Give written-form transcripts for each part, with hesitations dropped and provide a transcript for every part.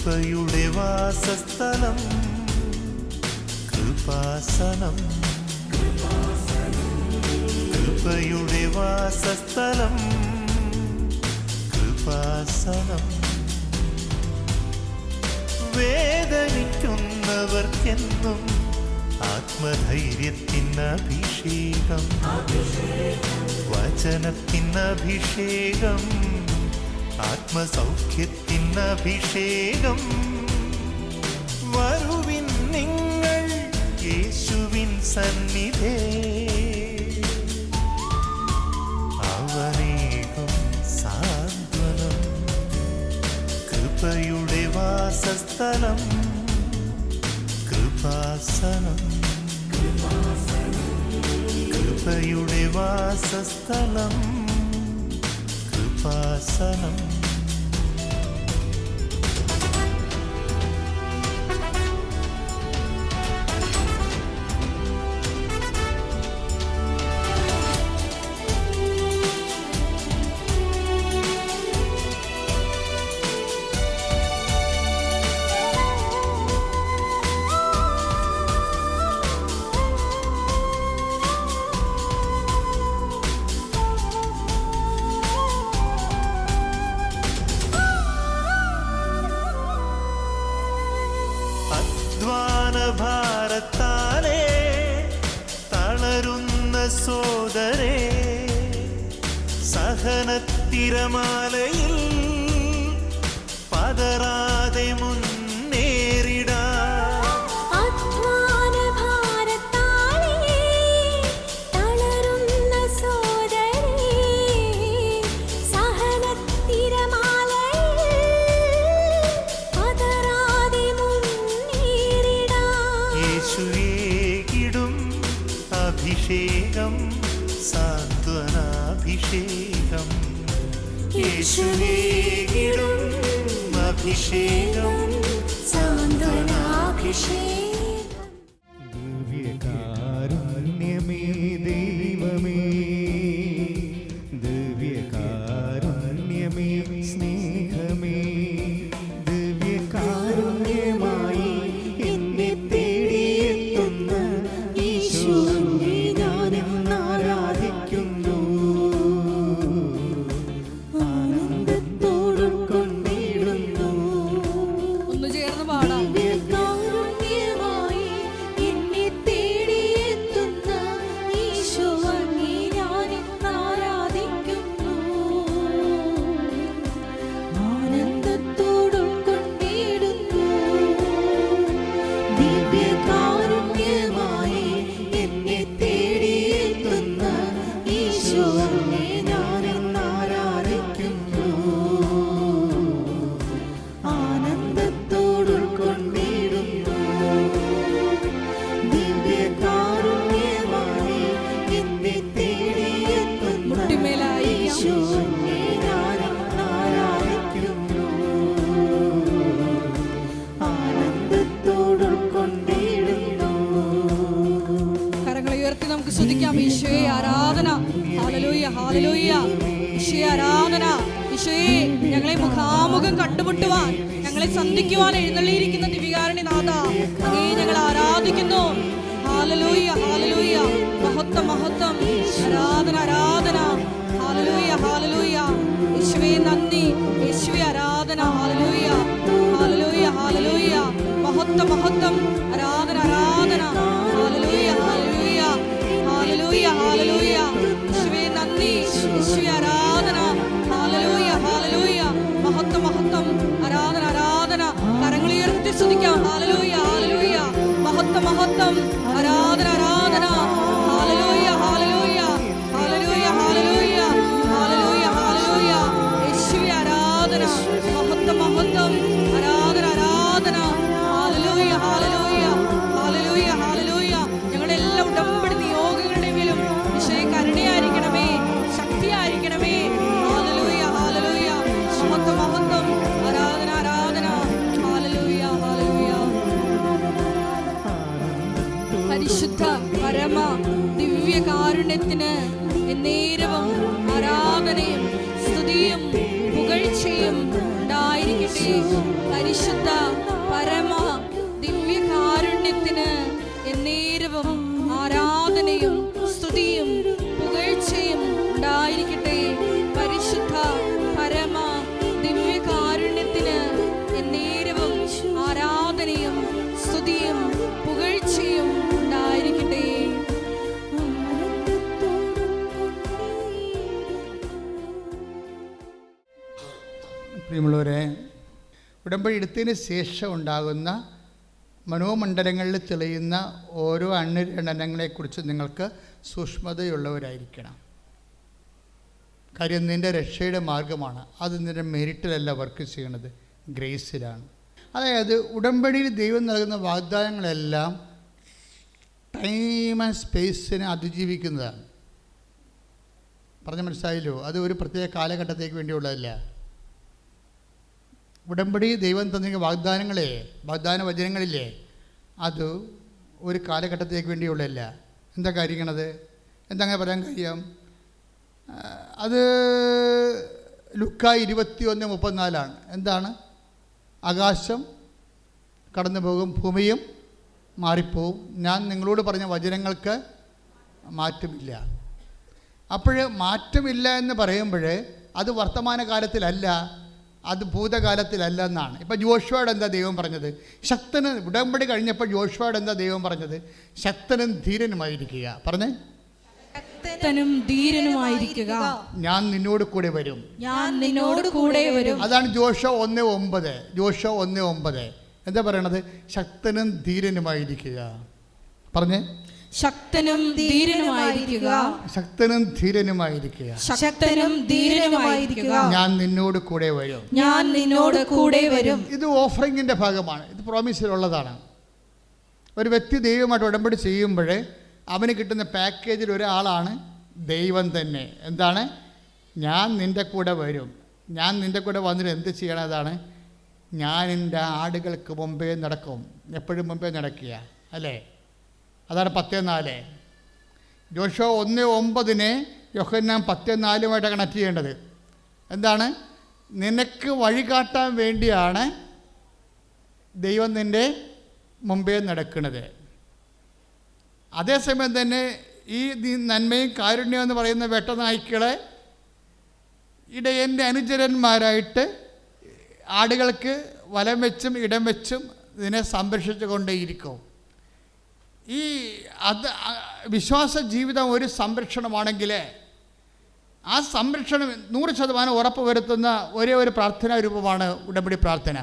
കൃപയുടെ വാസസ്ഥലം കൃപാസനം. കൃപയുടെ വാസസ്ഥലം കൃപാസനം. വേദനിക്കുന്നവർക്കെന്നും ആത്മധൈര്യത്തിനഭിഷേകം, വചനത്തിനഭിഷേകം, ആത്മസൗഖ്യത്തിനഭിഷേകം. വരുവിൻ നിങ്ങൾ യേശുവിൻ സന്നിധേ, അവനേകും സാന്ത്വനം. കൃപയുടെ വാസസ്ഥലം കൃപാസനം. കൃപയുടെ വാസസ്ഥലം കൃപാസനം. ഭാരത്താലേ തളരുന്ന സോദരേ, സഹനത്തിരമാലയിൽ പതറാതെ മുന്നേറിടാ. അഭിഷേകം സാന്ത്വനാഭിഷേകം. യേശുവേകിടും അഭിഷേകം സാന്ത്വനാഭിഷേകം. ദിവ്യകാരുണ്യമേ ദൈവമേ, ദിവ്യകാരുണ്യമേ സ്നേഹമേ, ദിവ്യകാരുണ്യമായി എന്നെ തേടിയെത്തുന്ന ഈശോ ഈശോയെ ആരാധന. Hallelujah hallelujah. ഈശോയെ ആരാധന. ഈശോയെ ഞങ്ങളെ മുഖാമുഖം കണ്ടുമുട്ടുവാൻ, ഞങ്ങളെ സന്ധിക്കുവാൻ എഴുന്നള്ളിയിരിക്കുന്ന ദിവ്യകാരുണ്യ നാഥ, അങ്ങേ ഞങ്ങൾ ആരാധിക്കുന്നു. Hallelujah hallelujah. മഹത്വം മഹത്വം. ആരാധന ആരാധന. Hallelujah hallelujah. യേശുവേ നന്ദി. യേശുവേ ആരാധന. Hallelujah hallelujah hallelujah. മഹത്വം മഹത്വം. ആരാധന ആരാധന. Hallelujah hallelujah hallelujah hallelujah. യേശുവേ നന്ദി. യേശുവേ ആരാധന. Hallelujah hallelujah. മഹത്വം മഹത്വം. ആരാധന ആരാധന. കരങ്ങൾ ഉയർത്തി സ്തുതിക്കാം. Hallelujah hallelujah. മഹത്വം മഹത്വം. ആരാധന ആരാധന. Hallelujah hallelujah hallelujah hallelujah hallelujah hallelujah. യേശുവേ ആരാധന. മഹത്വം മഹത്വം. ആരാധന ആരാധന. Hallelujah hallelujah hallelujah hallelujah. ഞങ്ങളുടെ എല്ലാ ഉടമ്പടി നിയോഗങ്ങളുടെ മേലും ഈശോയെ കരുണയായിരിക്കണമേ, ശക്തിയായിരിക്കണമേ. Hallelujah hallelujah. മഹത്വം മഹത്വം. ആരാധന ആരാധന. Hallelujah hallelujah. പരിശുദ്ധ പരമ ദിവ്യകാരുണ്യത്തിന് എന്നേരവും ആരാധനയും സ്തുതിയും പുകഴ്ചയും ഉണ്ടായിരിക്കട്ടെ. ഉണ്ടായിരിക്കട്ടെ. പരിശുദ്ധ പരമ ദിവ്യകാരുണ്യത്തിന് എന്നേരവും ആരാധനയും സ്തുതിയും പുകഴ്ചയും ഉണ്ടായിരിക്കട്ടെ. പരിശുദ്ധ പരമ ദിവ്യകാരുണ്യത്തിന് എന്നേരവും ആരാധനയും സ്തുതിയും പുകഴ്ചയും ഉണ്ടായിരിക്കട്ടെ. പ്രിയമുള്ളവരെ, ഉടമ്പടി എടുത്തതിന് ശേഷം ഉണ്ടാകുന്ന മനോമണ്ഡലങ്ങളിൽ തെളിയുന്ന ഓരോ അണ്ണുരണങ്ങളെക്കുറിച്ച് നിങ്ങൾക്ക് സൂക്ഷ്മതയുള്ളവരായിരിക്കണം. കാര്യം നിൻ്റെ രക്ഷയുടെ മാർഗമാണ്. അത് നിൻ്റെ മെരിറ്റിലല്ല വർക്ക് ചെയ്യണത്, ഗ്രേസിലാണ്. അതായത് ഉടമ്പടിയിൽ ദൈവം നൽകുന്ന വാഗ്ദാനങ്ങളെല്ലാം ടൈം ആൻഡ് സ്പേസിനെ അതിജീവിക്കുന്നതാണ്. പറഞ്ഞ മനസ്സിലായല്ലോ? അത് ഒരു പ്രത്യേക കാലഘട്ടത്തേക്ക് വേണ്ടിയുള്ളതല്ല. ഉടമ്പടി ദൈവം തന്ന വാഗ്ദാന വചനങ്ങളില്ലേ, അത് ഒരു കാലഘട്ടത്തേക്ക് വേണ്ടിയുള്ളതല്ല. എന്താ കാര്യങ്ങളത്? എന്താ അങ്ങനെ പറയാൻ കാര്യം? അത് ലുക്ക 21:34. എന്താണ്? ആകാശം കടന്നു പോകും, ഭൂമിയും മാറിപ്പോവും, ഞാൻ നിങ്ങളോട് പറഞ്ഞ വചനങ്ങൾക്ക് മാറ്റമില്ല. അപ്പോൾ മാറ്റമില്ല എന്ന് പറയുമ്പോൾ അത് വർത്തമാനകാലത്തിലല്ല, അത് ഭൂതകാലത്തിലല്ല എന്നാണ്. ഇപ്പം ജോഷുവയോട് എന്താ ദൈവം പറഞ്ഞത്? ശക്തനും, ഉടമ്പടി കഴിഞ്ഞപ്പോൾ ജോഷുവയോട് എന്താ ദൈവം പറഞ്ഞത്? ശക്തനും ധീരനുമായിരിക്കുക. പറഞ്ഞേ, ശക്തനും ധീരനുമായിരിക്കുക, ഞാൻ നിന്നോട് കൂടെ വരും, ഞാൻ നിന്നോട് കൂടെ വരും. അതാണ് ജോഷുവ 1:9. ജോഷുവ 1:9 എന്താ പറയണത്? ശക്തനും ധീരനുമായിരിക്കുക. പറഞ്ഞേ, ശക്തനും ധീരനുമായിരിക്കുക, ശക്തനും ധീരനുമായിരിക്കുക, ശക്തനും ധീരനുമായിരിക്കുക, ഞാൻ നിന്നോട് കൂടെ വരും, ഞാൻ നിന്നോട് കൂടെ വരും. ഇത് ഓഫറിങ്ങിൻ്റെ ഭാഗമാണ്. ഇത് പ്രോമിസിലുള്ളതാണ്. ഒരു വ്യക്തി ദൈവമായിട്ട് ഉടമ്പടി ചെയ്യുമ്പോൾ അവന് കിട്ടുന്ന പാക്കേജിൽ ഒരാളാണ് ദൈവം തന്നെ. എന്താണ്? ഞാൻ നിൻ്റെ കൂടെ വരും. ഞാൻ നിൻ്റെ കൂടെ വന്നിട്ട് എന്ത് ചെയ്യണതാണ്? ഞാൻ എൻ്റെ ആടുകൾക്ക് മുമ്പേ നടക്കും. എപ്പോഴും മുമ്പേ നടക്കുക, അല്ലേ? അതാണ് 10:4. ജോഷുവ 1:9 യോഹന്നാൻ 10:4 കണക്ട് ചെയ്യേണ്ടത്. എന്താണ്? നിനക്ക് വഴികാട്ടാൻ വേണ്ടിയാണ് ദൈവം നിൻ്റെ മുമ്പേ നടക്കുന്നത്. അതേസമയം തന്നെ ഈ നന്മയും കാരുണ്യം എന്ന് പറയുന്ന വെട്ടനായ്ക്കളെ ഇടയൻ്റെ അനുചരന്മാരായിട്ട് ആടുകൾക്ക് വലം വെച്ചും ഇടം വെച്ചും ഇതിനെ സംരക്ഷിച്ചു കൊണ്ടേയിരിക്കും. ഈ വിശ്വാസ ജീവിതം ഒരു സംരക്ഷണമാണെങ്കിൽ ആ സംരക്ഷണം 100% ഉറപ്പ് വരുത്തുന്ന ഒരേ ഒരു പ്രാർത്ഥനാ രൂപമാണ് ഉടമ്പടി പ്രാർത്ഥന.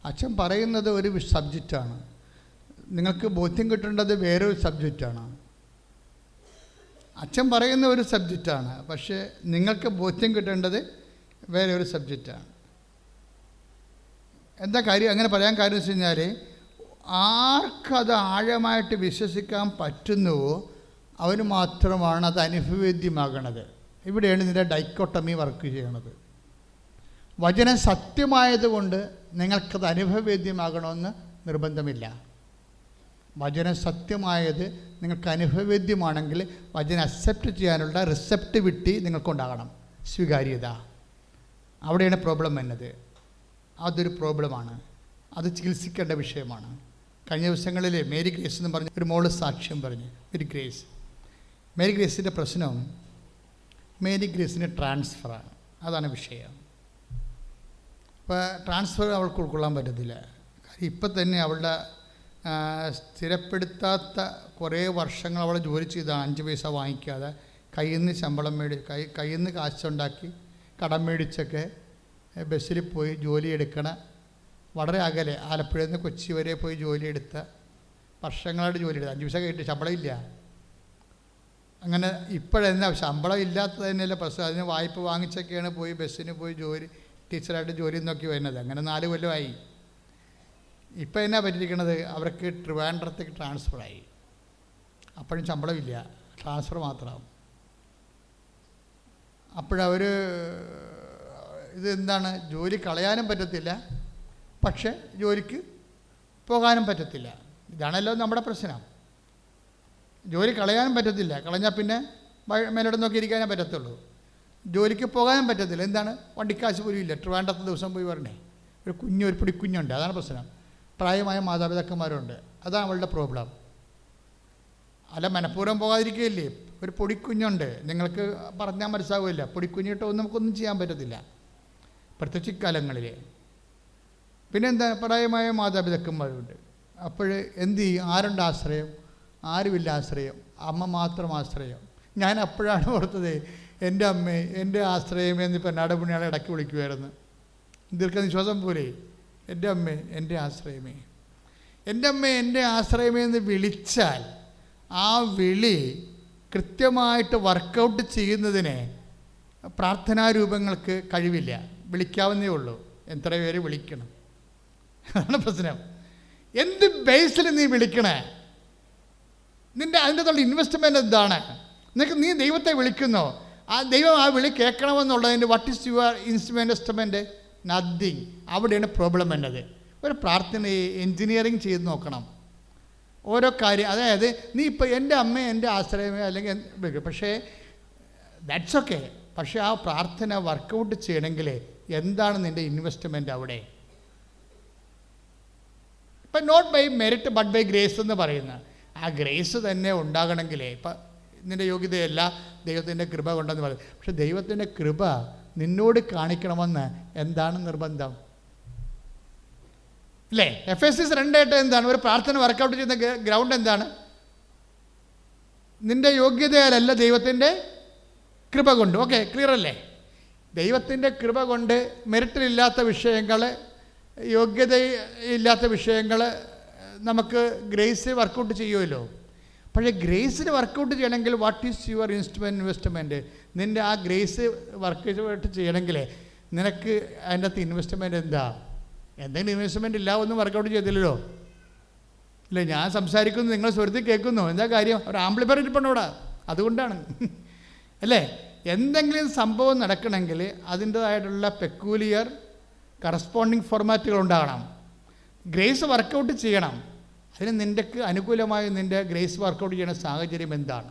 അച്ഛൻ പറയുന്നത് ഒരു സബ്ജക്റ്റാണ്, നിങ്ങൾക്ക് ബോധ്യം കിട്ടേണ്ടത് വേറൊരു സബ്ജക്റ്റാണ്. അച്ഛൻ പറയുന്ന ഒരു സബ്ജക്റ്റാണ്, പക്ഷേ നിങ്ങൾക്ക് ബോധ്യം കിട്ടേണ്ടത് വേറെ ഒരു സബ്ജക്റ്റാണ്. എന്താ കാര്യം അങ്ങനെ പറയാൻ കാര്യം വെച്ച് കഴിഞ്ഞാൽ, ആർക്കത് ആഴമായിട്ട് വിശ്വസിക്കാൻ പറ്റുന്നുവോ അവന് മാത്രമാണ് അത് അനുഭവേദ്യമാകണത്. ഇവിടെയാണ് ഇതിൻ്റെ ഡൈക്കോട്ടമി വർക്ക് ചെയ്യണത്. വചനം സത്യമായതുകൊണ്ട് നിങ്ങൾക്കത് അനുഭവവേദ്യമാകണമെന്ന് നിർബന്ധമില്ല. വചനം സത്യമായത് നിങ്ങൾക്ക് അനുഭവവേദ്യമാണെങ്കിൽ വചനം അക്സെപ്റ്റ് ചെയ്യാനുള്ള റിസെപ്റ്റിവിറ്റി നിങ്ങൾക്കുണ്ടാകണം, സ്വീകാര്യത. അവിടെയാണ് പ്രോബ്ലം വരുന്നത്. അതൊരു പ്രോബ്ലമാണ്, അത് ചികിത്സിക്കേണ്ട വിഷയമാണ്. കഴിഞ്ഞ ദിവസങ്ങളിൽ മേരി ഗ്രേസ് എന്ന് പറഞ്ഞ ഒരു മോള് സാക്ഷ്യം പറഞ്ഞു. മേരി ഗ്രേസിൻ്റെ പ്രശ്നം മേരി ഗ്രേസിന് ട്രാൻസ്ഫറാണ്. അതാണ് വിഷയം. അപ്പോൾ ട്രാൻസ്ഫർ അവൾക്ക് ഉൾക്കൊള്ളാൻ പറ്റത്തില്ല. കാര്യം ഇപ്പം തന്നെ അവളുടെ സ്ഥിരപ്പെടുത്താത്ത കുറേ വർഷങ്ങൾ അവൾ ജോലി ചെയ്താണ്. 5 പൈസ വാങ്ങിക്കാതെ കയ്യിൽ നിന്ന് ശമ്പളം കയ്യിൽ നിന്ന് കാശുണ്ടാക്കി കടം മേടിച്ചൊക്കെ ബസ്സിൽ പോയി ജോലി എടുക്കണ, വളരെ അകലെ ആലപ്പുഴയിൽ നിന്ന് കൊച്ചി വരെ പോയി ജോലി എടുത്ത, വർഷങ്ങളായിട്ട് ജോലി എടുത്ത, 5 പൈസ കഴിഞ്ഞിട്ട് ശമ്പളം ഇല്ല. അങ്ങനെ ഇപ്പോഴെന്താ ശമ്പളം ഇല്ലാത്തത് തന്നെയല്ല പ്രശ്നം. അതിന് വായ്പ വാങ്ങിച്ചൊക്കെയാണ് പോയി ബസ്സിന് പോയി ജോലി, ടീച്ചറായിട്ട് ജോലി നോക്കി വരുന്നത്. അങ്ങനെ 4 കൊല്ലമായി. ഇപ്പം എന്നാ പറ്റിയിരിക്കണത്? അവർക്ക് ട്രിവാൻഡ്രത്തേക്ക് ട്രാൻസ്ഫറായി. അപ്പോഴും ശമ്പളമില്ല, ട്രാൻസ്ഫർ മാത്രം. അപ്പോഴവർ ഇതെന്താണ്, ജോലി കളയാനും പറ്റത്തില്ല, പക്ഷേ ജോലിക്ക് പോകാനും പറ്റത്തില്ല. ഇതാണല്ലോ നമ്മുടെ പ്രശ്നം. ജോലി കളയാനും പറ്റത്തില്ല, കളഞ്ഞാൽ പിന്നെ മേലോട്ട് നോക്കിയിരിക്കാനേ പറ്റത്തുള്ളൂ. ജോലിക്ക് പോകാനും പറ്റത്തില്ല. എന്താണ്? വണ്ടിക്കാശ് പോലും ഇല്ല, ട്രിവാൻഡ്രത്ത് ദിവസം പോയി വരണേ. ഒരു പൊടിക്കുഞ്ഞുണ്ട്, അതാണ് പ്രശ്നം. പ്രായമായ മാതാപിതാക്കന്മാരുണ്ട്, അതാണ് അവളുടെ പ്രോബ്ലം. അല്ല, മനഃപൂർവ്വം പോകാതിരിക്കുകയില്ലേ. ഒരു പൊടിക്കുഞ്ഞുണ്ട്, നിങ്ങൾക്ക് പറഞ്ഞാൽ മനസ്സിലാവില്ല. പൊടിക്കുഞ്ഞിട്ടോ നമുക്കൊന്നും ചെയ്യാൻ പറ്റത്തില്ല, പ്രത്യേകിച്ച് ഇക്കാലങ്ങളിൽ. പിന്നെന്താ, പ്രായമായ മാതാപിതാക്കന്മാരുണ്ട്. അപ്പോൾ എന്ത് ചെയ്യും? ആരുണ്ട് ആശ്രയം? ആരുമില്ല ആശ്രയം, അമ്മ മാത്രം ആശ്രയം. ഞാൻ അപ്പോഴാണ് ഓർത്തത്, എൻ്റെ അമ്മേ എൻ്റെ ആശ്രയം എന്ന് പെണ്ണാടപുണ്യാളെ ഇടയ്ക്ക് വിളിക്കുമായിരുന്നു. ദീർഘനിശ്വാസം പോലെ, എൻ്റെ അമ്മേ എൻ്റെ ആശ്രയമേ, എൻ്റെ അമ്മേ എൻ്റെ ആശ്രയമേ എന്ന് വിളിച്ചാൽ ആ വിളി കൃത്യമായിട്ട് വർക്കൗട്ട് ചെയ്യുന്നതിന് പ്രാർത്ഥനാരൂപങ്ങൾക്ക് കഴിവില്ല. വിളിക്കാവുന്നേ ഉള്ളൂ. എത്ര പേര് വിളിക്കണം? അതാണ് പ്രശ്നം. എന്ത് ബേസിൽ നീ വിളിക്കണേ? അതിൻ്റെ അകത്തുള്ള ഇൻവെസ്റ്റ്മെൻറ്റ് എന്താണ്? നീ ദൈവത്തെ വിളിക്കുന്നോ? ആ ദൈവം ആ വിളി കേൾക്കണമെന്നുള്ളതിൻ്റെ what is your investment? Nothing. അവിടെയാണ് പ്രോബ്ലം വരുന്നത്. ഒരു പ്രാർത്ഥനയെ എൻജിനീയറിങ് ചെയ്ത് നോക്കണം ഓരോ കാര്യം. അതായത് നീ ഇപ്പോൾ എൻ്റെ അമ്മ എൻ്റെ ആശ്രയമേ അല്ലെങ്കിൽ, പക്ഷേ ദാറ്റ്സ് ഓക്കെ. പക്ഷേ ആ പ്രാർത്ഥന വർക്കൗട്ട് ചെയ്യണമെങ്കിൽ എന്താണ് നിൻ്റെ ഇൻവെസ്റ്റ്മെൻറ്റ് അവിടെ? ഇപ്പം not by merit but by grace എന്ന് പറയുന്ന ആ ഗ്രേസ് തന്നെ ഉണ്ടാകണമെങ്കിൽ ഇപ്പം നിൻ്റെ യോഗ്യതയല്ല, ദൈവത്തിൻ്റെ കൃപ കൊണ്ടെന്ന് പറയും. പക്ഷെ ദൈവത്തിൻ്റെ കൃപ നിന്നോട് കാണിക്കണമെന്ന് എന്താണ് നിർബന്ധം? അല്ലേ? Efesians 2:8 എന്താണ്? ഒരു പ്രാർത്ഥന വർക്കൗട്ട് ചെയ്യുന്ന ഗ്രൗണ്ട് എന്താണ്? നിൻ്റെ യോഗ്യതയാലല്ല, ദൈവത്തിൻ്റെ കൃപ കൊണ്ട്. ഓക്കെ, ക്ലിയർ അല്ലേ? ദൈവത്തിൻ്റെ കൃപ കൊണ്ട് മെറിറ്റിലില്ലാത്ത വിഷയങ്ങൾ, യോഗ്യതയില്ലാത്ത വിഷയങ്ങൾ നമുക്ക് ഗ്രേസ് വർക്കൗട്ട് ചെയ്യുമല്ലോ. പക്ഷേ ഗ്രേസിന് വർക്കൗട്ട് ചെയ്യണമെങ്കിൽ വാട്ട് ഈസ് യുവർ ഇൻവെസ്റ്റ്മെൻറ്റ്? നിൻ്റെ ആ ഗ്രേസ് വർക്കൗട്ട് ചെയ്യണമെങ്കിൽ നിനക്ക് അതിൻ്റെ അകത്ത് ഇൻവെസ്റ്റ്മെൻറ്റ് എന്താ? എന്തെങ്കിലും ഇൻവെസ്റ്റ്മെൻറ്റ് ഇല്ല, ഒന്നും വർക്കൗട്ട് ചെയ്തില്ലല്ലോ. ഇല്ലേ, ഞാൻ സംസാരിക്കുന്നു, നിങ്ങൾ സ്വരത്തിൽ കേൾക്കുന്നു, എന്താ കാര്യം? ഒരു ആംപ്ലിഫയർ ഇരിപ്പുണ്ട് ഇവിടെ, അതുകൊണ്ടാണ്. അല്ലേ? എന്തെങ്കിലും സംഭവം നടക്കണമെങ്കിൽ അതിൻ്റേതായിട്ടുള്ള പെക്കൂലിയർ കറസ്പോണ്ടിങ് ഫോർമാറ്റുകൾ ഉണ്ടാകണം. ഗ്രേസ് വർക്കൗട്ട് ചെയ്യണം. അതിന് നിൻ്റെക്ക് അനുകൂലമായി നിൻ്റെ ഗ്രേസ് വർക്കൗട്ട് ചെയ്യുന്ന സാഹചര്യം എന്താണ്?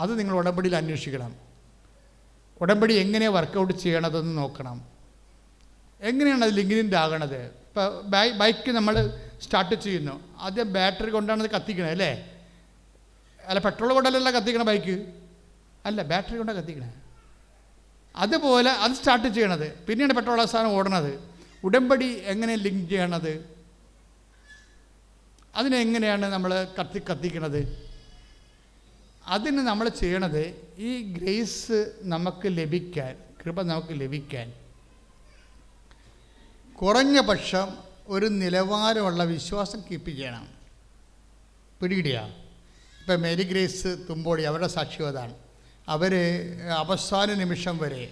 അത് നിങ്ങൾ ഉടമ്പടിയിൽ അന്വേഷിക്കണം. ഉടമ്പടി എങ്ങനെയാണ് വർക്കൗട്ട് ചെയ്യണതെന്ന് നോക്കണം. എങ്ങനെയാണ് അത് ലിങ്കിൻ്റെ ആകണത്? ഇപ്പോൾ ബൈക്ക് നമ്മൾ സ്റ്റാർട്ട് ചെയ്യുന്നു, ആദ്യം ബാറ്ററി കൊണ്ടാണ് അത് കത്തിക്കണത്, അല്ലേ? അല്ല, പെട്രോൾ കൊണ്ടല്ല കത്തിക്കണ ബൈക്ക്, അല്ല, ബാറ്ററി കൊണ്ടാണ് കത്തിക്കണേ. അതുപോലെ അത് സ്റ്റാർട്ട് ചെയ്യണത്, പിന്നെയാണ് പെട്രോൾ അവസാനം ഓടണത്. ഉടമ്പടി എങ്ങനെ ലിങ്ക് ചെയ്യണത്? അതിനെങ്ങനെയാണ് നമ്മൾ കത്തിക്കണത്? അതിന് നമ്മൾ ചെയ്യണത്, ഈ ഗ്രേസ് നമുക്ക് ലഭിക്കാൻ, കൃപ നമുക്ക് ലഭിക്കാൻ കുറഞ്ഞ പക്ഷം ഒരു നിലവാരമുള്ള വിശ്വാസം കീപ്പ് ചെയ്യണം. പിടികിടിയാ? ഇപ്പം മേരി ഗ്രേസ് തുമ്പോടി അവരുടെ സാക്ഷ്യം അതാണ്. അവർ അവസാന നിമിഷം വരെ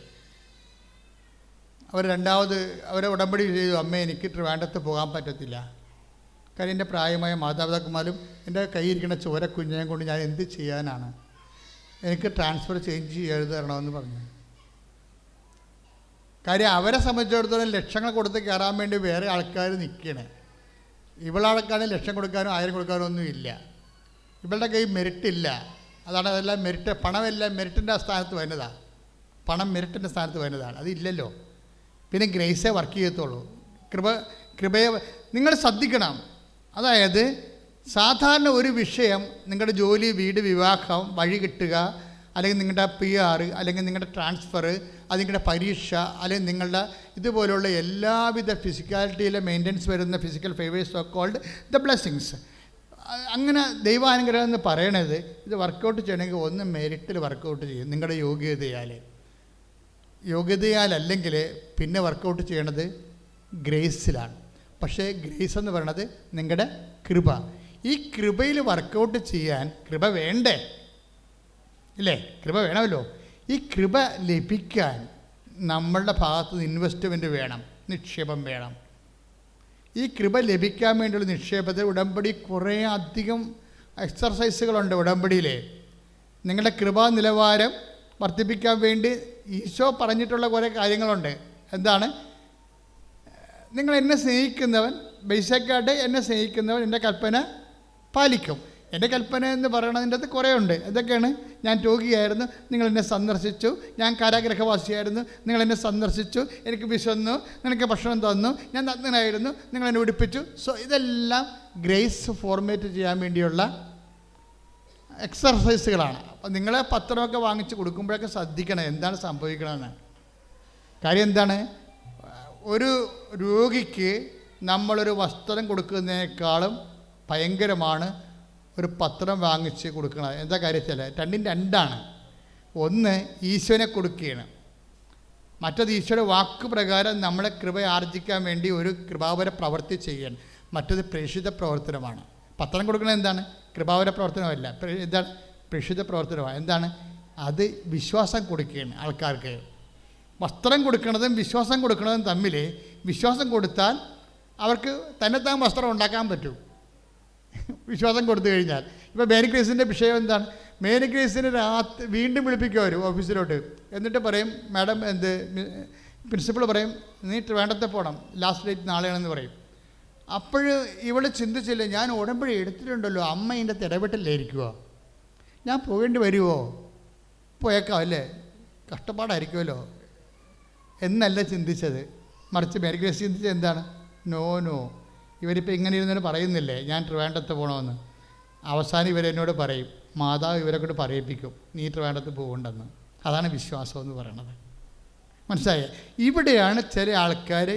അവരെ ഉടമ്പടി ചെയ്തു, അമ്മ എനിക്ക് ട്രിവാൻഡ്രത്ത് പോകാൻ പറ്റത്തില്ല, കാര്യം എൻ്റെ പ്രായമായ മാതാപിതാക്കന്മാരും എൻ്റെ കയ്യിരിക്കുന്ന ചോര കുഞ്ഞിനെ കൊണ്ട് ഞാൻ എന്ത് ചെയ്യാനാണ്, എനിക്ക് ട്രാൻസ്ഫർ ചേഞ്ച് ചെയ്ത് തരണമെന്ന് പറഞ്ഞു. കാര്യം അവരെ സംബന്ധിച്ചിടത്തോളം ലക്ഷങ്ങൾ കൊടുത്ത് കയറാൻ വേണ്ടി വേറെ ആൾക്കാർ നിൽക്കണേ. ഇവളാൾക്കാണെങ്കിൽ ലക്ഷം കൊടുക്കാനോ 1000 കൊടുക്കാനോ ഒന്നും ഇല്ല. ഇവളുടെ കയ്യിൽ മെറിറ്റില്ല. അതാണ്, അതെല്ലാം മെറിറ്റ്, പണമെല്ലാം മെറിറ്റിൻ്റെ സ്ഥാനത്ത് വരുന്നതാണ്. പണം മെറിറ്റിൻ്റെ സ്ഥാനത്ത് വരുന്നതാണ്. അതില്ലല്ലോ. പിന്നെ ഗ്രേസേ വർക്ക് ചെയ്യത്തുള്ളൂ. കൃപയെ നിങ്ങൾ ശ്രദ്ധിക്കണം. അതായത് സാധാരണ ഒരു വിഷയം, നിങ്ങളുടെ ജോലി, വീട്, വിവാഹം, വഴി കിട്ടുക, അല്ലെങ്കിൽ നിങ്ങളുടെ PR, അല്ലെങ്കിൽ നിങ്ങളുടെ ട്രാൻസ്ഫർ, അത് നിങ്ങളുടെ പരീക്ഷ, അല്ലെങ്കിൽ നിങ്ങളുടെ ഇതുപോലുള്ള എല്ലാവിധ ഫിസിക്കാലിറ്റിയിലെ മെയിൻ്റനൻസ് വരുന്ന physical favours of called the blessings. അങ്ങനെ ദൈവാനുഗ്രഹം എന്ന് പറയണത്, ഇത് വർക്കൗട്ട് ചെയ്യണമെങ്കിൽ ഒന്ന് മെറിറ്റിൽ വർക്കൗട്ട് ചെയ്യും, നിങ്ങളുടെ യോഗ്യതയാലല്ലെങ്കിൽ പിന്നെ വർക്കൗട്ട് ചെയ്യണത് ഗ്രേസിലാണ്. പക്ഷേ ഗ്രേസ് എന്ന് പറയണത് നിങ്ങളുടെ കൃപ. ഈ കൃപയിൽ വർക്കൗട്ട് ചെയ്യാൻ കൃപ വേണ്ടേ? ഇല്ലേ? കൃപ വേണമല്ലോ. ഈ കൃപ ലഭിക്കാൻ നമ്മളുടെ ഭാഗത്ത് നിന്ന് ഇൻവെസ്റ്റ്മെൻറ്റ് വേണം, നിക്ഷേപം വേണം. ഈ കൃപ ലഭിക്കാൻ വേണ്ടിയുള്ള നിക്ഷേപത്തിൽ ഉടമ്പടി കുറേ അധികം എക്സർസൈസുകളുണ്ട്. ഉടമ്പടിയിൽ നിങ്ങളുടെ കൃപാ നിലവാരം വർദ്ധിപ്പിക്കാൻ വേണ്ടി ഈശോ പറഞ്ഞിട്ടുള്ള കുറേ കാര്യങ്ങളുണ്ട്. എന്താണ്? നിങ്ങൾ എന്നെ സ്നേഹിക്കുന്നവൻ, ബേസിക്കായിട്ട് എന്നെ സ്നേഹിക്കുന്നവൻ എൻ്റെ കൽപ്പന പാലിക്കും. എൻ്റെ കൽപ്പന എന്ന് പറയണതിൻ്റെ അകത്ത് കുറേ ഉണ്ട്. എന്തൊക്കെയാണ്? ഞാൻ രോഗിയായിരുന്നു, നിങ്ങൾ എന്നെ സന്ദർശിച്ചു. ഞാൻ കാരാഗ്രഹവാസിയായിരുന്നു, നിങ്ങൾ എന്നെ സന്ദർശിച്ചു. എനിക്ക് വിശന്നു, നിനക്ക് ഭക്ഷണം തന്നു. ഞാൻ നഗ്നനായിരുന്നു, നിങ്ങൾ എന്നെ ഉടുപ്പിച്ചു. സോ ഇതെല്ലാം ഗ്രേസ് ഫോർമേറ്റ് ചെയ്യാൻ വേണ്ടിയുള്ള എക്സർസൈസുകളാണ്. അപ്പം നിങ്ങൾ പത്രമൊക്കെ വാങ്ങിച്ച് കൊടുക്കുമ്പോഴൊക്കെ ശ്രദ്ധിക്കണം എന്താണ് സംഭവിക്കണമെന്ന്. കാര്യം എന്താണ്? ഒരു രോഗിക്ക് നമ്മളൊരു വസ്ത്രം കൊടുക്കുന്നതിനേക്കാളും ഭയങ്കരമാണ് ഒരു പത്രം വാങ്ങിച്ച് കൊടുക്കണം. എന്താ കാര്യത്തിൽ രണ്ടും രണ്ടാണ്. ഒന്ന് ഈശോനെ കൊടുക്കുകയാണ്, മറ്റത് ഈശോയുടെ വാക്ക് പ്രകാരം നമ്മളെ കൃപ ആർജിക്കാൻ വേണ്ടി ഒരു കൃപാവര പ്രവൃത്തി ചെയ്യണം. മറ്റത് പ്രേക്ഷിത പ്രവർത്തനമാണ്. പത്രം കൊടുക്കുന്നത് എന്താണ്? കൃപാവര പ്രവർത്തനമല്ല, എന്താണ്? പ്രേക്ഷിത പ്രവർത്തനമാണ്. എന്താണ് അത്? വിശ്വാസം കൊടുക്കുകയാണ് ആൾക്കാർക്ക്. വസ്ത്രം കൊടുക്കുന്നതും വിശ്വാസം കൊടുക്കുന്നതും തമ്മിൽ, വിശ്വാസം കൊടുത്താൽ അവർക്ക് തന്നെത്താൻ വസ്ത്രം ഉണ്ടാക്കാൻ പറ്റും. വിശ്വാസം കൊടുത്തു കഴിഞ്ഞാൽ. ഇപ്പോൾ മേരി ഗ്രേസിൻ്റെ വിഷയം എന്താണ്? മേരി ഗ്രേസിന് വീണ്ടും വിളിപ്പിക്കുക വരും ഓഫീസിലോട്ട്. എന്നിട്ട് പറയും, മാഡം പ്രിൻസിപ്പൾ പറയും, നീ വേണ്ടത്തെ പോകണം, ലാസ്റ്റ് ഡേറ്റ് നാളെയാണെന്ന് പറയും. അപ്പോൾ ഇവൾ ചിന്തിച്ചില്ല, ഞാൻ ഉടമ്പടി എടുത്തിട്ടുണ്ടല്ലോ, അമ്മ ഇതിൻ്റെ ഇടപെട്ടില്ലായിരിക്കുമോ, ഞാൻ പോകേണ്ടി വരുമോ, പോയേക്കാം അല്ലേ, കഷ്ടപ്പാടായിരിക്കുമല്ലോ എന്നല്ല ചിന്തിച്ചത്. മറിച്ച് മേരി ഗ്രേസ് ചിന്തിച്ചത് എന്താണ്? നോ, ഇവരിപ്പോൾ ഇങ്ങനെ ഇരുന്നിട്ട് പറയുന്നില്ലേ ഞാൻ ട്രിവാൻഡ്രത്ത് പോകണമെന്ന്. അവസാനം ഇവരെന്നോട് പറയും, മാതാവ് ഇവരെ കൊണ്ട് പറയിപ്പിക്കും, നീ ട്രിവാൻഡ്രത്ത് പോകണ്ടെന്ന്. അതാണ് വിശ്വാസം എന്ന് പറയണത്. മനസ്സിലായേ? ഇവിടെയാണ് ചില ആൾക്കാർ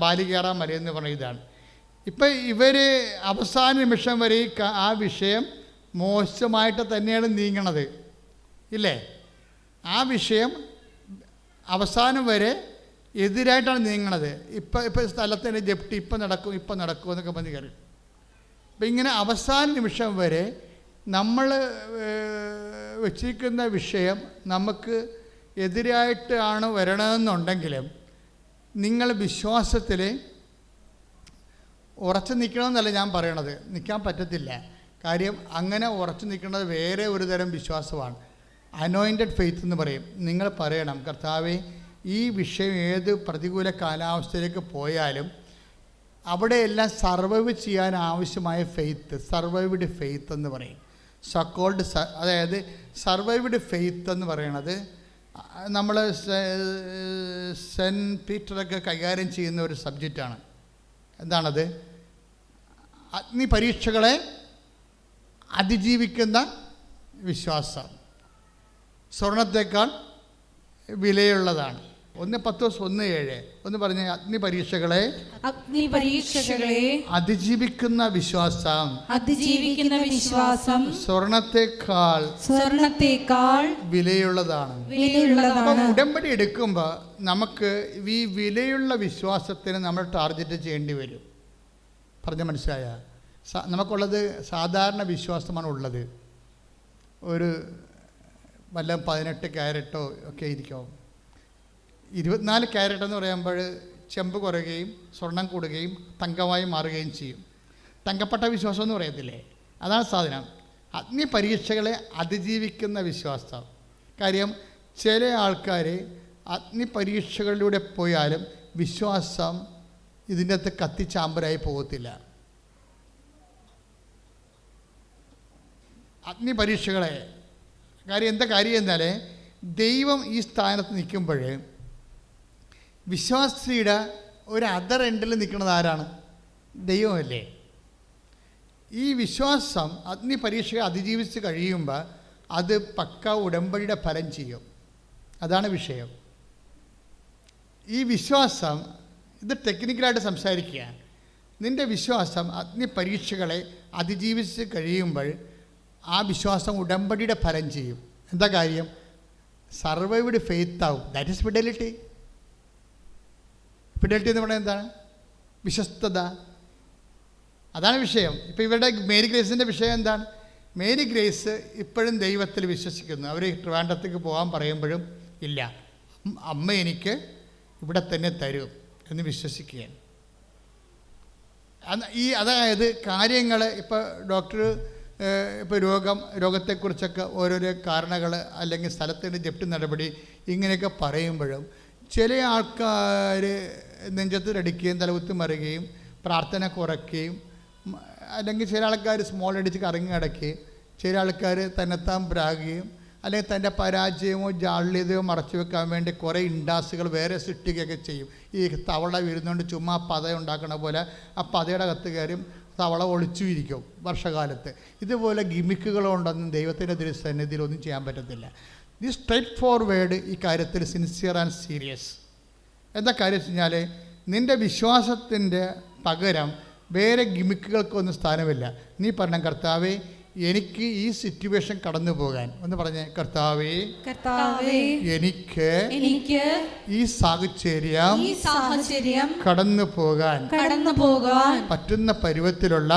ബാലി കയറാൻ മലയെന്ന് പറഞ്ഞ ഇതാണ്. ഇപ്പം ഇവർ അവസാന നിമിഷം വരെ ആ വിഷയം മോശമായിട്ട് തന്നെയാണ് നീങ്ങണത് ഇല്ലേ? ആ വിഷയം അവസാനം വരെ എതിരായിട്ടാണ് നീങ്ങണത്. ഇപ്പം സ്ഥലത്തിൻ്റെ ജപ്തി ഇപ്പം നടക്കും എന്നൊക്കെ പറഞ്ഞ് കയറി. അപ്പം ഇങ്ങനെ അവസാന നിമിഷം വരെ നമ്മൾ വച്ചിരിക്കുന്ന വിഷയം നമുക്ക് എതിരായിട്ടാണ് വരണമെന്നുണ്ടെങ്കിലും നിങ്ങൾ വിശ്വാസത്തിൽ ഉറച്ചു നിൽക്കണമെന്നല്ല ഞാൻ പറയണത്. നിൽക്കാൻ പറ്റത്തില്ല. കാര്യം അങ്ങനെ ഉറച്ചു നിൽക്കുന്നത് വേറെ ഒരു തരം വിശ്വാസമാണ്. അനോയിൻറ്റഡ് ഫെയ്ത്ത് എന്ന് പറയും. നിങ്ങൾ പറയണം, കർത്താവേ, ഈ വിഷയം ഏത് പ്രതികൂല കാലാവസ്ഥയിലേക്ക് പോയാലും അവിടെയെല്ലാം സർവൈവ് ചെയ്യാൻ ആവശ്യമായ ഫെയ്ത്ത്, സർവൈവ്ഡ് ഫെയ്ത്ത് എന്ന് പറയും. സക്കോൾഡ് അതായത് സർവൈവ്ഡ് ഫെയ്ത്ത് എന്ന് പറയണത് നമ്മൾ സെൻറ്റ് പീറ്ററൊക്കെ കൈകാര്യം ചെയ്യുന്ന ഒരു സബ്ജക്റ്റാണ്. എന്താണത്? അഗ്നി പരീക്ഷകളെ അതിജീവിക്കുന്ന വിശ്വാസം സ്വർണത്തേക്കാൾ വിലയുള്ളതാണ്. 1:10-1:7 ഒന്ന് പറഞ്ഞ അഗ്നി പരീക്ഷകളെ അതിജീവിക്കുന്ന വിശ്വാസം സ്വർണത്തേക്കാൾ വിലയുള്ളതാണ്. അപ്പം ഉടമ്പടി എടുക്കുമ്പോൾ നമുക്ക് ഈ വിലയുള്ള വിശ്വാസത്തിന് നമ്മൾ ടാർഗറ്റ് ചെയ്യേണ്ടി വരും. പറഞ്ഞ മനസ്സിലായ? നമുക്കുള്ളത് സാധാരണ വിശ്വാസമാണ് ഉള്ളത്. ഒരു വല്ല 18 ക്യാരറ്റോ ഒക്കെ ഇരിക്കും. 24 ക്യാരറ്റ് എന്ന് പറയുമ്പോൾ ചെമ്പ് കുറയുകയും സ്വർണം കൂടുകയും തങ്കമായി മാറുകയും ചെയ്യും. തങ്കപ്പെട്ട വിശ്വാസം എന്ന് പറയത്തില്ലേ, അതാണ് സാധനം. അഗ്നി പരീക്ഷകളെ അതിജീവിക്കുന്ന വിശ്വാസം. കാര്യം ചില ആൾക്കാർ അഗ്നി പരീക്ഷകളിലൂടെ പോയാലും വിശ്വാസം ഇതിൻ്റെ അകത്ത് കത്തിച്ചാമ്പരായി പോകത്തില്ല. അഗ്നി പരീക്ഷകളെ എന്താ കാര്യം എന്നാൽ ദൈവം ഈ സ്ഥാനത്ത് നിൽക്കുമ്പോൾ വിശ്വാസിയുടെ ഒരു അതർ എൻഡിൽ നിൽക്കുന്നത് ആരാണ്? ദൈവമല്ലേ. ഈ വിശ്വാസം അഗ്നി പരീക്ഷയെ അതിജീവിച്ച് കഴിയുമ്പോൾ അത് പക്ക ഉടമ്പടിയുടെ ഫലം ചെയ്യും. അതാണ് വിഷയം. ഈ വിശ്വാസം, ഇത് ടെക്നിക്കലായിട്ട് സംസാരിക്കുക, നിൻ്റെ വിശ്വാസം അഗ്നി പരീക്ഷകളെ അതിജീവിച്ച് കഴിയുമ്പോൾ ആ വിശ്വാസം ഉടമ്പടിയുടെ ഫലം ചെയ്യും. എന്താ കാര്യം? സർവൈവ്ഡ് ഫെയ്ത്ത് ആവും. That is fidelity. ഫിഡലിറ്റി എന്ന് പറയുന്നത് എന്താണ്? വിശ്വസ്തത. അതാണ് വിഷയം. ഇപ്പോൾ ഇവരുടെ മേരി ഗ്രേസിൻ്റെ വിഷയം എന്താണ്? മേരി ഗ്രേസ് ഇപ്പോഴും ദൈവത്തിൽ വിശ്വസിക്കുന്നു. അവർ ട്രിവാൻഡ്രത്തേക്ക് പോകാൻ പറയുമ്പോഴും ഇല്ല, അമ്മ എനിക്ക് ഇവിടെ തന്നെ തരും എന്ന് വിശ്വസിക്കുകയാണ്. അതായത് കാര്യങ്ങൾ ഇപ്പോൾ ഡോക്ടർ ഇപ്പോൾ രോഗത്തെക്കുറിച്ചൊക്കെ ഓരോരോ കാരണങ്ങൾ അല്ലെങ്കിൽ സ്ഥലത്തിൻ്റെ ജപ്തി നടപടി ഇങ്ങനെയൊക്കെ പറയുമ്പോഴും ചില ആൾക്കാർ നെഞ്ചത്തിലടിക്കുകയും തലകുത്തി മറിയുകയും പ്രാർത്ഥന കുറയ്ക്കുകയും അല്ലെങ്കിൽ ചില ആൾക്കാർ സ്മോൾ അടിച്ച് കറങ്ങി കിടക്കുകയും ചില ആൾക്കാർ തന്നെത്താൻ പ്രാകുകയും അല്ലെങ്കിൽ തൻ്റെ പരാജയമോ ജാള്യതയോ മറച്ചു വെക്കാൻ വേണ്ടി കുറേ ഇൻഡാസുകൾ വേറെ സൃഷ്ടിക്കുകയൊക്കെ ചെയ്യും. ഈ തവള വീഴുന്നതുകൊണ്ട് ചുമ്മാ പത ഉണ്ടാക്കണ പോലെ ആ പതയുടെ കത്ത് കയറും തവള ഒളിച്ചു ഇരിക്കും വർഷകാലത്ത്. ഇതുപോലെ ഗിമിക്കുകളുണ്ടെന്നും ദൈവത്തിൻ്റെ തിരുസന്നിധിയിൽ ഒന്നും ചെയ്യാൻ പറ്റത്തില്ല. ദി സ്ട്രൈറ്റ് ഫോർവേഡ് ഈ കാര്യത്തിൽ സിൻസിയർ ആൻഡ് സീരിയസ്. എന്താ കാര്യം വെച്ച് കഴിഞ്ഞാൽ നിൻ്റെ വിശ്വാസത്തിൻ്റെ പകരം വേറെ ഗിമിക്കുകൾക്കൊന്നും സ്ഥാനമില്ല. നീ പറഞ്ഞ കർത്താവേ എനിക്ക് ഈ സിറ്റുവേഷൻ കടന്നു പോകാൻ ഒന്ന് പറഞ്ഞേ, കർത്താവേ എനിക്ക് ഈ സാഹചര്യം കടന്നു പോകാൻ പറ്റുന്ന പരുവത്തിലുള്ള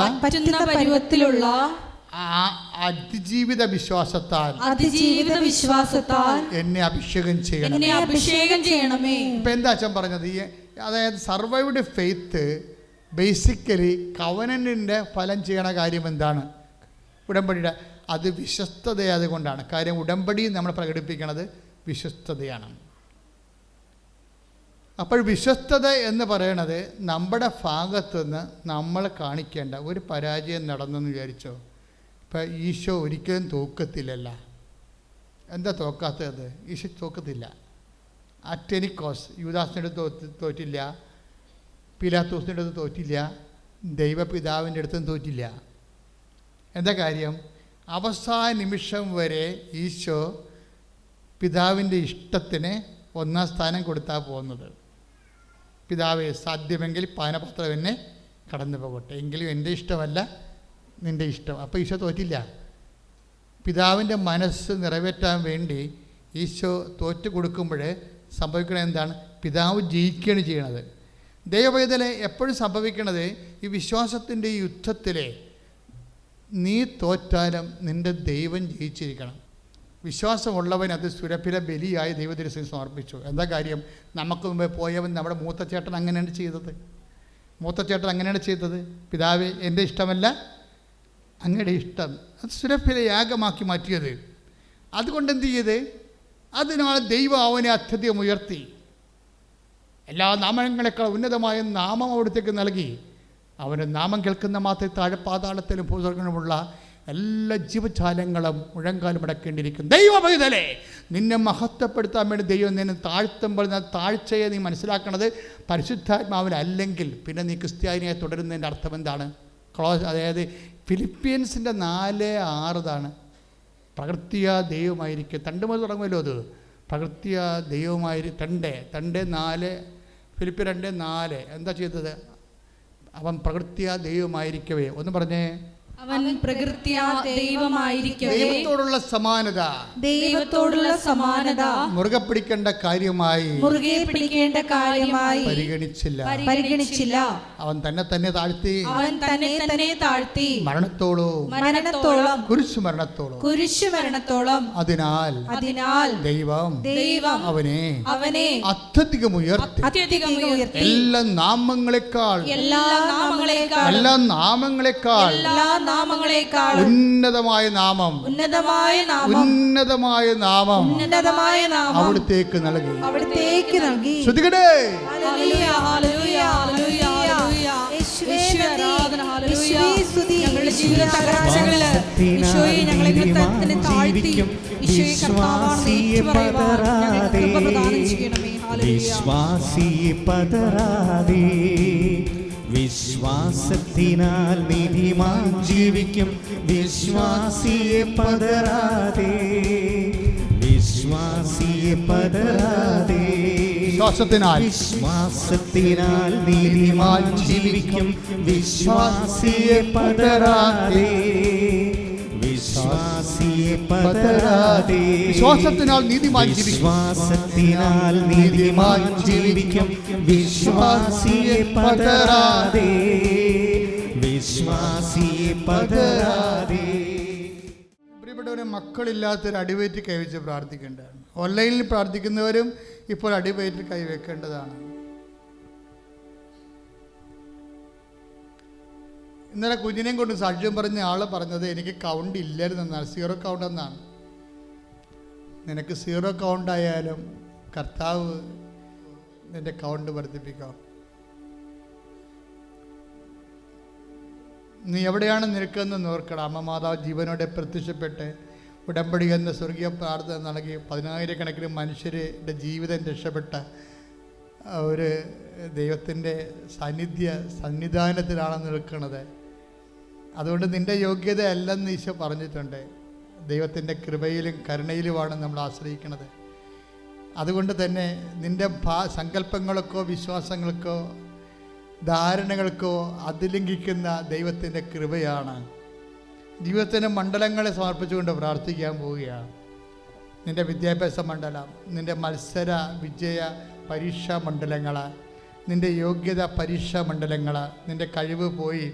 അതിജീവിത വിശ്വാസത്താൽ എന്നെ അഭിഷേകം ചെയ്യണമേ. ഇപ്പൊ എന്താ അച്ഛൻ പറഞ്ഞത്? അതായത് സർവൈവ്ഡ് ഫെയ്ത്ത് ബേസിക്കലി കവനന്റിന്റെ ഫലം ചെയ്യണ കാര്യം എന്താണ്? ഉടമ്പടിയുടെ അത് വിശ്വസ്തതയായത് കൊണ്ടാണ്. കാര്യം ഉടമ്പടി നമ്മൾ പ്രകടിപ്പിക്കുന്നത് വിശ്വസ്തതയാണ്. അപ്പോൾ വിശ്വസ്തത എന്ന് പറയണത് നമ്മുടെ ഭാഗത്തുനിന്ന് നമ്മൾ കാണിക്കേണ്ട ഒരു പരാജയം നടന്നെന്ന് വിചാരിച്ചോ. ഇപ്പം ഈശോ ഒരിക്കലും തോക്കത്തില്ലല്ല. എന്താ തോക്കാത്തത്? ഈശോ തോക്കത്തില്ല. അറ്റനിക്കോസ് യൂദാസിൻ്റെ അടുത്ത് തോറ്റില്ല, പിലാത്തോസിൻ്റെ അടുത്ത് തോറ്റില്ല, ദൈവപിതാവിൻ്റെ അടുത്തും തോറ്റില്ല. എന്താ കാര്യം? അവസാന നിമിഷം വരെ ഈശോ പിതാവിൻ്റെ ഇഷ്ടത്തിന് ഒന്നാം സ്ഥാനം കൊടുത്താൽ പോകുന്നത്. പിതാവേ സാധ്യമെങ്കിൽ പാനപാത്രം എന്നെ കടന്നു പോകട്ടെ, എങ്കിലും എൻ്റെ ഇഷ്ടമല്ല നിൻ്റെ ഇഷ്ടം. അപ്പോൾ ഈശോ തോറ്റില്ല. പിതാവിൻ്റെ മനസ്സ് നിറവേറ്റാൻ വേണ്ടി ഈശോ തോറ്റു കൊടുക്കുമ്പോൾ സംഭവിക്കുന്നത് എന്താണ്? പിതാവ് ജയിക്കുകയാണ് ചെയ്യണത്. ദൈവവേദന എപ്പോഴും സംഭവിക്കണത് ഈ വിശ്വാസത്തിൻ്റെ ഈ യുദ്ധത്തിലെ നീ തോറ്റാലും നിൻ്റെ ദൈവം ജയിച്ചിരിക്കണം. വിശ്വാസമുള്ളവൻ അത് സുരഭില ബലിയായി ദൈവത്തിരുസേന സമർപ്പിച്ചു. എന്താ കാര്യം? നമുക്ക് മുമ്പേ പോയവൻ നമ്മുടെ മൂത്തച്ചേട്ടൻ അങ്ങനെയാണ് ചെയ്തത്. പിതാവേ എൻ്റെ ഇഷ്ടമല്ല അങ്ങയുടെ ഇഷ്ടം. അത് സുരഭില യാഗമാക്കി മാറ്റിയത്. അതുകൊണ്ട് എന്ത് ചെയ്ത്? അതിനാൽ ദൈവം അവനെ അത്യധികം ഉയർത്തി. എല്ലാ നാമങ്ങളെക്കാൾ ഉന്നതമായ നാമം അവിടത്തേക്ക് നൽകി. അവൻ്റെ നാമം കേൾക്കുന്ന മാത്രമേ താഴെ പാതാളത്തിലും ഭൂസ്വർഗങ്ങളുമുള്ള എല്ലാ ജീവജാലങ്ങളും മുഴങ്കാലും മുടക്കേണ്ടിയിരിക്കും. ദൈവഭക്തലേ, നിന്നെ മഹത്വപ്പെടുത്താൻ വേണ്ടി ദൈവം നിന്നെ താഴ്ത്തുമ്പോൾ താഴ്ചയെ നീ മനസ്സിലാക്കണത് പരിശുദ്ധാത്മാവിലല്ലെങ്കിൽ പിന്നെ നീ ക്രിസ്ത്യാനിയെ തുടരുന്നതിൻ്റെ അർത്ഥം എന്താണ്? അതായത് ഫിലിപ്പിയൻസിൻ്റെ 4:6 പ്രകൃത്യ ദൈവമായിരിക്കും. 2 മുതൽ തുടങ്ങുമല്ലോ അത്. പ്രകൃത്യ ദൈവമായി 2:4 ഫിലിപ്പിയർ 2:4 എന്താ ചെയ്തത്? അവൻ പ്രകൃത്യ ദൈവമായിരിക്കവേ. ഒന്ന് പറഞ്ഞേ, അവൻ പ്രകൃത്യ ദൈവമായിരിക്കവേ. ദൈവത്തോടുള്ള സമാനത മുറുകെ പിടിക്കേണ്ട കാര്യമായി പരിഗണിച്ചില്ല. അവൻ തന്നെ താഴ്ത്തി മരണത്തോളം കുരിശുമരണത്തോളം അതിനാൽ ദൈവം അവനെ അത്യധികം ഉയർത്തി. എല്ലാ നാമങ്ങളെക്കാൾ ഉന്നതമായ നാമം അവിടത്തേക്ക് നൽകി. ശ്രുതികടേ, ഞങ്ങളുടെ ജീവിത തകരാറുകളില് ഈശോയെ ഞങ്ങളെ തന്നെ താഴ്ത്തി ഈശോയെ കർത്താവാണെന്ന് ഏറ്റുപറയുവാൻ ഞങ്ങൾക്ക് കൃപ പ്രദാനം ചെയ്യണമേ. വിശ്വാസിയെ പതറാതെ വിശ്വാസത്തിനാൽ നീതിമാൻ ജീവിക്കും. വിശ്വാസിയെ പതറാതെ വിശ്വാസത്തിനാൽ നീതിമാൻ ജീവിക്കും. വിശ്വാസിയെ പതറാതെ വിശ്വാസത്തിനാൽ നീതിമാൻ ജീവിക്കും. വിശ്വാസിയെ പതറാതെ പ്രിയപ്പെട്ടവരെ, മക്കളില്ലാത്തൊരു അടിവയറ്റ് കൈവച്ച് പ്രാർത്ഥിക്കേണ്ടതാണ്. ഓൺലൈനിൽ പ്രാർത്ഥിക്കുന്നവരും ഇപ്പോൾ അടിവയറ്റിൽ കൈവെക്കേണ്ടതാണ്. ഇന്നലെ കുഞ്ഞിനെയും കൊണ്ട് സാക്ഷ്യം പറഞ്ഞ ആൾ പറഞ്ഞത് എനിക്ക് കൗണ്ട് ഇല്ലായിരുന്നെന്നാണ്, 0 കൗണ്ട് എന്നാണ്. നിനക്ക് 0 കൗണ്ടായാലും കർത്താവ് നിന്റെ കൗണ്ട് വർദ്ധിപ്പിക്കാം. നീ എവിടെയാണ് നിൽക്കുന്നതെന്ന് ഓർക്കണം. അമ്മ മാതാവ് ജീവനോടെ പ്രത്യക്ഷപ്പെട്ട് ഉടമ്പടി എന്ന സ്വർഗീയ പ്രാർത്ഥന നൽകി 10,000-കണക്കിന് മനുഷ്യരുടെ ജീവിതം രക്ഷപ്പെട്ട ഒരു ദൈവത്തിൻ്റെ സന്നിധാനത്തിലാണ് നിൽക്കുന്നത്. അതുകൊണ്ട് നിൻ്റെ യോഗ്യത അല്ലെന്ന് ഈശോ പറഞ്ഞിട്ടുണ്ട്. ദൈവത്തിൻ്റെ കൃപയിലും കരുണയിലുമാണ് നമ്മൾ ആശ്രയിക്കുന്നത്. അതുകൊണ്ട് തന്നെ നിൻ്റെ സങ്കല്പങ്ങൾക്കോ വിശ്വാസങ്ങൾക്കോ ധാരണകൾക്കോ അതിലംഘിക്കുന്ന ദൈവത്തിൻ്റെ കൃപയാണ്. ജീവിതത്തിൻ്റെ മണ്ഡലങ്ങളെ സമർപ്പിച്ചുകൊണ്ട് പ്രാർത്ഥിക്കാൻ പോവുകയാണ്. നിൻ്റെ വിദ്യാഭ്യാസ മണ്ഡലം, നിൻ്റെ മത്സര വിജയ പരീക്ഷാ മണ്ഡലങ്ങൾ, നിൻ്റെ യോഗ്യത പരീക്ഷാ മണ്ഡലങ്ങൾ, നിൻ്റെ കഴിവ് പോയി,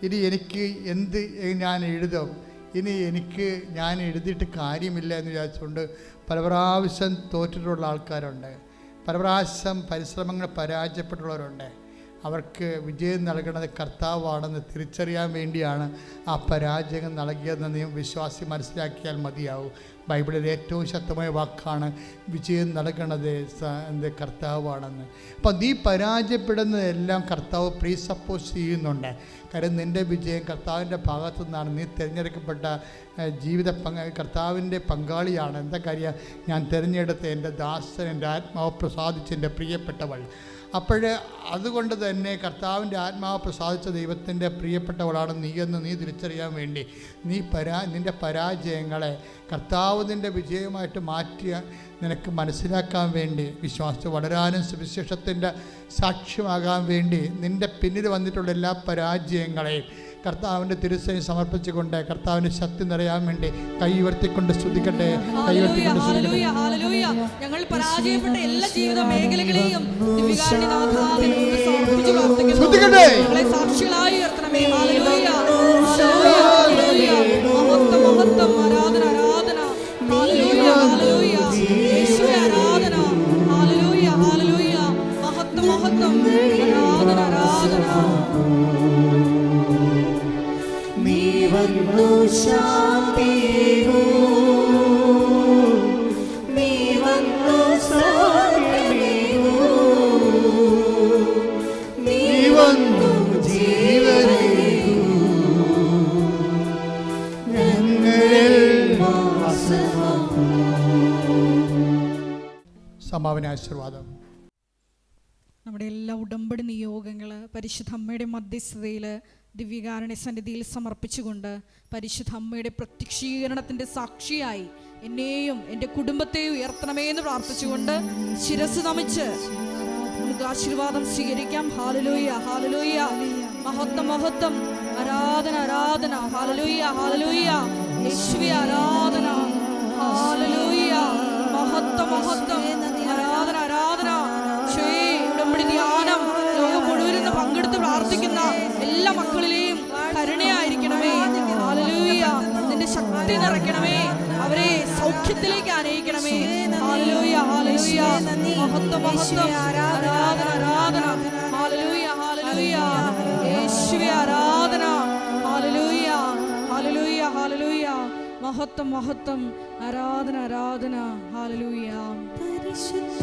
ഇനി എനിക്ക് എന്ത് ഞാൻ എഴുതും, ഇനി ഞാൻ എഴുതിയിട്ട് കാര്യമില്ല എന്ന് വിചാരിച്ചുകൊണ്ട് പല പ്രാവശ്യം തോറ്റിട്ടുള്ള ആൾക്കാരുണ്ട്. പല പ്രാവശ്യം പരിശ്രമങ്ങൾ പരാജയപ്പെട്ടുള്ളവരുണ്ട്. അവർക്ക് വിജയം നൽകുന്നത് കർത്താവാണെന്ന് തിരിച്ചറിയാൻ വേണ്ടിയാണ് ആ പരാജയം നൽകിയതെന്ന് നീ വിശ്വാസി മനസ്സിലാക്കിയാൽ മതിയാവും. ബൈബിളിൽ ഏറ്റവും ശക്തമായ വാക്കാണ് വിജയം നൽകണത് കർത്താവാണെന്ന്. അപ്പം നീ പരാജയപ്പെടുന്നതെല്ലാം കർത്താവ് പ്രീസപ്പോസ് ചെയ്യുന്നുണ്ട്. കാര്യം നിൻ്റെ വിജയം കർത്താവിൻ്റെ ഭാഗത്തു നിന്നാണ്. നീ തിരഞ്ഞെടുക്കപ്പെട്ട കർത്താവിൻ്റെ പങ്കാളിയാണ്. എന്താ കാര്യം? ഞാൻ തിരഞ്ഞെടുത്ത എൻ്റെ ദാസൻ, എൻ്റെ ആത്മാവ് പ്രസാദിച്ച് എൻ്റെ പ്രിയപ്പെട്ടവൾ. അതുകൊണ്ട് തന്നെ കർത്താവിൻ്റെ ആത്മാവ് പ്രസാദിച്ച ദൈവത്തിൻ്റെ പ്രിയപ്പെട്ടവളാണ് നീയെന്ന് നീ തിരിച്ചറിയാൻ വേണ്ടി നിൻ്റെ പരാജയങ്ങളെ കർത്താവ് നിൻ്റെ വിജയമായിട്ട് മാറ്റിയ നിനക്ക് മനസ്സിലാക്കാൻ വേണ്ടി, വിശ്വാസത്തിൽ വളരാനും സുവിശേഷത്തിൻ്റെ സാക്ഷ്യമാകാൻ വേണ്ടി നിൻ്റെ പിന്നിൽ വന്നിട്ടുള്ള എല്ലാ പരാജയങ്ങളെയും കർത്താവിൻ്റെ തിരുസേന സമർപ്പിച്ചുകൊണ്ട് കർത്താവിൻ്റെ ശക്തി നിറയാൻ വേണ്ടി കൈ ഉയർത്തിക്കൊണ്ട് സ്തുതിക്കട്ടെ. ഞങ്ങൾ പരാജയപ്പെട്ട എല്ലാ ജീവിത മേഖലകളെയും സാക്ഷികളായി ഉയർത്തണമേ. ഹല്ലേലൂയ, ഹല്ലേലൂയ, മഹത്വം, മഹത്വം, ആരാധന, ആരാധന, ഹല്ലേലൂയ, ഹല്ലേലൂയ, യേശുവേ ആരാധന, ഹല്ലേലൂയ, ഹല്ലേലൂയ, മഹത്വം, മഹത്വം, ആരാധന, ആരാധന. നീ വന്നു ശാന്തിയേകൂ, നീ വന്നു സൗഖ്യമേകൂ, നീ വന്നു ജീവനേകൂ, ഞങ്ങളിൽ വാസമാക്കൂ. സമാപന ആശീർവാദം. നമ്മുടെ എല്ലാ ഉടമ്പടി നിയോഗങ്ങൾ പരിശുദ്ധ അമ്മയുടെ മധ്യസ്ഥതയിൽ ദിവ്യകാരുണ്യ സന്നിധിയിൽ സമർപ്പിച്ചുകൊണ്ട് പരിശുദ്ധ അമ്മയുടെ പ്രത്യക്ഷീകരണത്തിൻ്റെ സാക്ഷിയായി എന്നെയും എൻ്റെ കുടുംബത്തെയും ഉയർത്തണമേ എന്ന് പ്രാർത്ഥിച്ചുകൊണ്ട് ശിരസ് നമിച്ച് നമുക്ക് ആശീർവാദം സ്വീകരിക്കാം. ഹല്ലേലൂയ, ഹല്ലേലൂയ, മഹത്വം, മഹത്വം, ആരാധന, ആരാധന, ഹല്ലേലൂയ, ഹല്ലേലൂയ, യേശുവേ ആരാധന, ഹല്ലേലൂയ, മഹത്വം, മഹത്വം, ആരാധന, ആരാധന. ഉടമ്പടി ധ്യാനം ലോകം മുഴുവൻ പങ്കെടുത്ത് പ്രാർത്ഥിക്കുന്ന എല്ലാ മക്കളിലെയും കരുണയായിരിക്കണമേ. ഹല്ലേലൂയ, നിന്റെ ശക്തി നിറയ്ക്കണമേ, അവരെ സൗഖ്യത്തിലേക്ക് ആനയിക്കണമേ. ഹല്ലേലൂയ, ഹല്ലേലൂയ, മഹത്വം, മഹത്വം, ആരാധന, ആരാധന, ഹല്ലേലൂയ, ഹല്ലേലൂയ, യേശുവേ ആരാധന, ഹല്ലേലൂയ, ഹല്ലേലൂയ, ഹല്ലേലൂയ, മഹത്വം, മഹത്വം, ആരാധന, ആരാധന, ഹല്ലേലൂയ. പരിശുദ്ധ